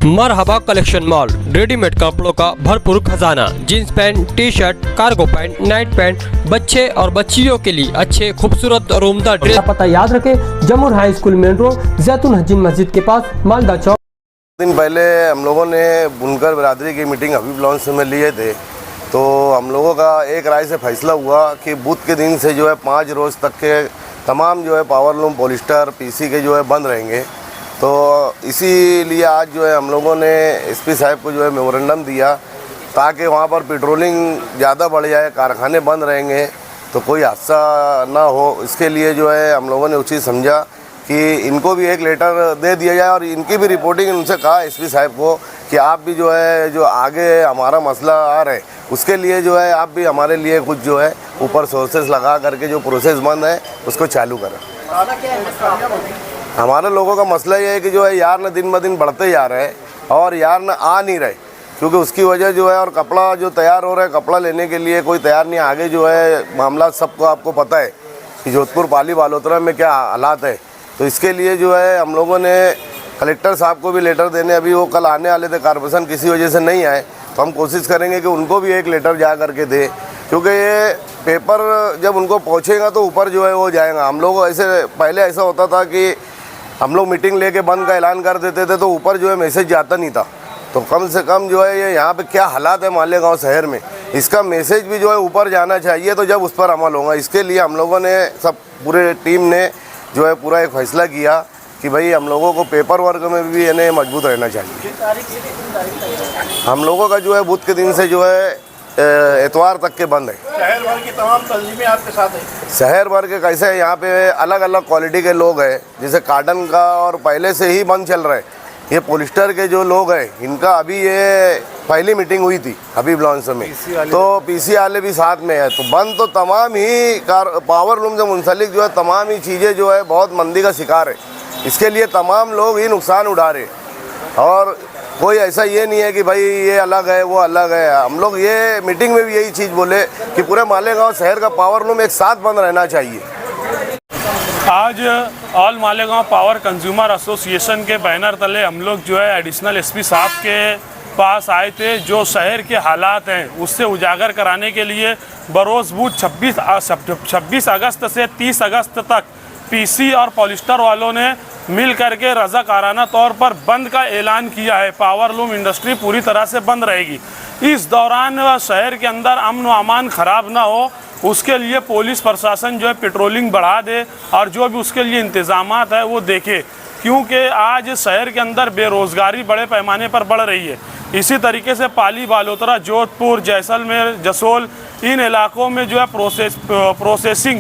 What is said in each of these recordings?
मरहबा collection mall, readymade कपड़ों का भरपूर खजाना। Jeans pant, T shirt, cargo pant, night pant, बच्चे और बच्चियों के लिए अच्छे खूबसूरत और उम्दा ड्रेस। पता याद रखें, जमुर हाई स्कूल मेन रोड, जैतून हजीन मस्जिद के पास, मालदा चौक। दिन पहले हम लोगों ने बुनकर बिरादरी की मीटिंग हबीब लॉन्च में लिए थे, तो हम लोगों का एक राय से फैसला हुआ कि बुध के दिन से जो है 5 रोज़ तक के तमाम जो है पावरलूम, पॉलिस्टर, पीसी के जो है बंद रहेंगे। तो इसीलिए आज जो है हम लोगों ने एसपी साहब को जो है मेमोरेंडम दिया ताकि वहाँ पर पेट्रोलिंग ज़्यादा बढ़ जाए, कारखाने बंद रहेंगे तो कोई हादसा ना हो। इसके लिए जो है हम लोगों ने उचित समझा कि इनको भी एक लेटर दे दिया जाए और इनकी भी रिपोर्टिंग उनसे कहा एसपी साहब को कि आप भी जो है जो आगे हमारा मसला आ रहा है उसके लिए जो है आप भी हमारे लिए कुछ जो है ऊपर सोर्सेस लगा करके जो प्रोसेस बंद है उसको चालू करें। हमारे लोगों का मसला ये है कि जो है यार न दिन ब दिन बढ़ते जा रहे हैं और यार न आ नहीं रहे, क्योंकि उसकी वजह जो है और कपड़ा जो तैयार हो रहा है, कपड़ा लेने के लिए कोई तैयार नहीं। आगे जो है मामला सबको आपको पता है कि जोधपुर पाली बालोतरा में क्या हालात है। तो इसके लिए जो है हम लोगों ने कलेक्टर साहब को भी लेटर देने, अभी वो कल आने वाले थे, कॉर्पोरेशन किसी वजह से नहीं आए, तो हम कोशिश करेंगे कि उनको भी एक लेटर जा करके दे, क्योंकि ये पेपर जब उनको पहुँचेगा तो ऊपर जो है वो जाएगा। हम लोग ऐसे पहले ऐसा होता था कि हम लोग मीटिंग लेके बंद का ऐलान कर देते थे तो ऊपर जो है मैसेज जाता नहीं था। तो कम से कम जो है ये यहाँ पे क्या हालात है मालेगांव शहर में, इसका मैसेज भी जो है ऊपर जाना चाहिए, तो जब उस पर अमल होगा। इसके लिए हम लोगों ने सब पूरे टीम ने जो है पूरा एक फैसला किया कि भाई हम लोगों को पेपर वर्क में भी यानी मजबूत रहना चाहिए। हम लोगों का जो है बुध के दिन से जो है एतवार तक के बंद है। शहर भर की तमाम तंजीमें आपके साथ है? शहर भर के कैसे है, यहाँ पे अलग अलग क्वालिटी के लोग हैं, जैसे कार्टन का और पहले से ही बंद चल रहा है। ये पॉलिस्टर के जो लोग हैं इनका अभी ये पहली मीटिंग हुई थी हबीब लॉन्च में, तो पीसी वाले भी साथ में है। तो बंद तो तमाम ही पावरलूम से मुंसलिक जो है तमाम ही चीज़ें जो है बहुत मंदी का शिकार है। इसके लिए तमाम लोग ही नुकसान उठा रहे और कोई ऐसा ये नहीं है कि भाई ये अलग है वो अलग है। हम लोग ये मीटिंग में भी यही चीज़ बोले कि पूरे मालेगांव शहर का पावरलूम एक साथ बंद रहना चाहिए। आज all Malegaon power consumer association के बैनर तले हम लोग जो है एडिशनल एसपी साहब के पास आए थे, जो शहर के हालात हैं उससे उजागर कराने के लिए बरोज़ बुध 26 अगस्त से 30 अगस्त तक पीसी और पॉलिस्टर वालों ने मिल करके रज़ाकाराना तौर पर बंद का ऐलान किया है। पावरलूम इंडस्ट्री पूरी तरह से बंद रहेगी। इस दौरान शहर के अंदर अमन व अमान ख़राब ना हो उसके लिए पुलिस प्रशासन जो है पेट्रोलिंग बढ़ा दे और जो भी उसके लिए इंतज़ामात है वो देखे, क्योंकि आज शहर के अंदर बेरोज़गारी बड़े पैमाने पर बढ़ रही है। इसी तरीके से पाली बालोतरा, जोधपुर, जैसलमेर, जसोल, इन इलाकों में जो है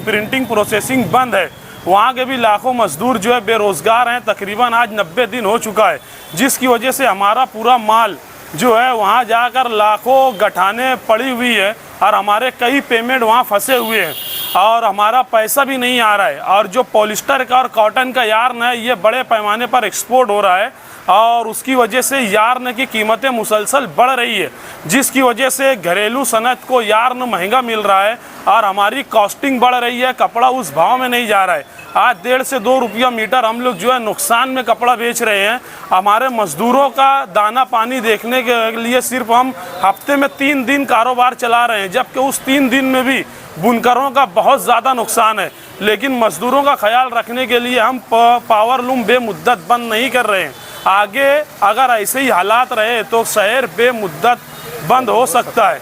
प्रिंटिंग प्रोसेसिंग बंद है। वहाँ के भी लाखों मजदूर जो है बेरोज़गार हैं। तकरीबन आज 90 दिन हो चुका है, जिसकी वजह से हमारा पूरा माल जो है वहाँ जाकर लाखों गठाने पड़ी हुई है और हमारे कई पेमेंट वहाँ फंसे हुए हैं और हमारा पैसा भी नहीं आ रहा है। और जो पॉलिस्टर का और कॉटन का यार्न है ये बड़े पैमाने पर एक्सपोर्ट हो रहा है और उसकी वजह से यार्न की कीमतें मुसलसल बढ़ रही है, जिसकी वजह से घरेलू सनत को यार्न महंगा मिल रहा है और हमारी कॉस्टिंग बढ़ रही है। कपड़ा उस भाव में नहीं जा रहा है। आज 1.5 से 2 रुपया मीटर हम लोग जो है नुकसान में कपड़ा बेच रहे हैं। हमारे मजदूरों का दाना पानी देखने के लिए सिर्फ हम हफ्ते में 3 दिन कारोबार चला रहे हैं, जबकि उस 3 दिन में भी बुनकरों का बहुत ज़्यादा नुकसान है। लेकिन मजदूरों का ख्याल रखने के लिए हम पावरलूम बेमुद्दत बंद नहीं कर रहे हैं। आगे अगर ऐसे ही हालात रहे तो शहर बेमुद्दत बंद हो सकता है।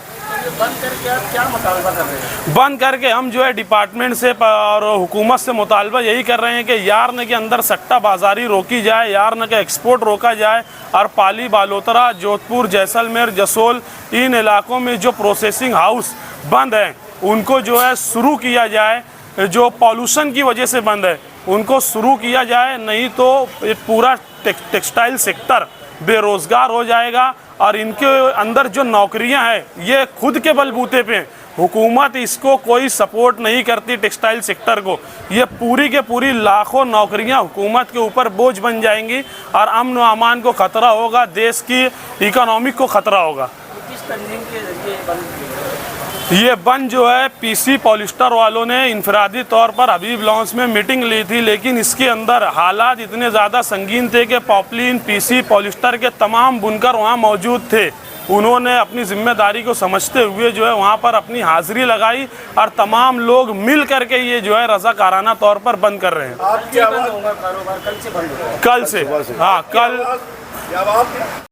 बंद करके आप क्या मुतालबा कर रहे हैं? बंद करके हम जो है डिपार्टमेंट से और हुकूमत से मुतालबा यही कर रहे हैं कि यार्न के अंदर सट्टा बाजारी रोकी जाए, यार्न का एक्सपोर्ट रोका जाए और पाली बालोतरा, जोधपुर, जैसलमेर, जसोल, इन इलाकों में जो प्रोसेसिंग हाउस बंद हैं उनको जो है शुरू किया जाए। जो पॉल्यूशन की वजह से बंद है उनको शुरू किया जाए, नहीं तो ये पूरा टेक्सटाइल सेक्टर बेरोज़गार हो जाएगा और इनके अंदर जो नौकरियां हैं ये खुद के बलबूते पे, हुकूमत इसको कोई सपोर्ट नहीं करती टेक्सटाइल सेक्टर को। ये पूरी के पूरी लाखों नौकरियां हुकूमत के ऊपर बोझ बन जाएंगी और अमन व अमान को ख़तरा होगा, देश की इकोनॉमी को ख़तरा होगा। किस तंजीम के जरिए बंद? ये बंद जो है पीसी पॉलिस्टर वालों ने इनफरादी तौर पर हबीब लॉन्च में मीटिंग ली थी, लेकिन इसके अंदर हालात इतने ज़्यादा संगीन थे कि पॉपलिन पीसी पॉलिस्टर के तमाम बुनकर वहाँ मौजूद थे। उन्होंने अपनी जिम्मेदारी को समझते हुए जो है वहाँ पर अपनी हाजिरी लगाई और तमाम लोग मिल करके ये जो है रज़ाकाराना तौर पर बंद कर रहे हैं। आपकी आवाज़ होगा कारोबार कल से बंद होगा। कल से, हाँ कल। क्या बात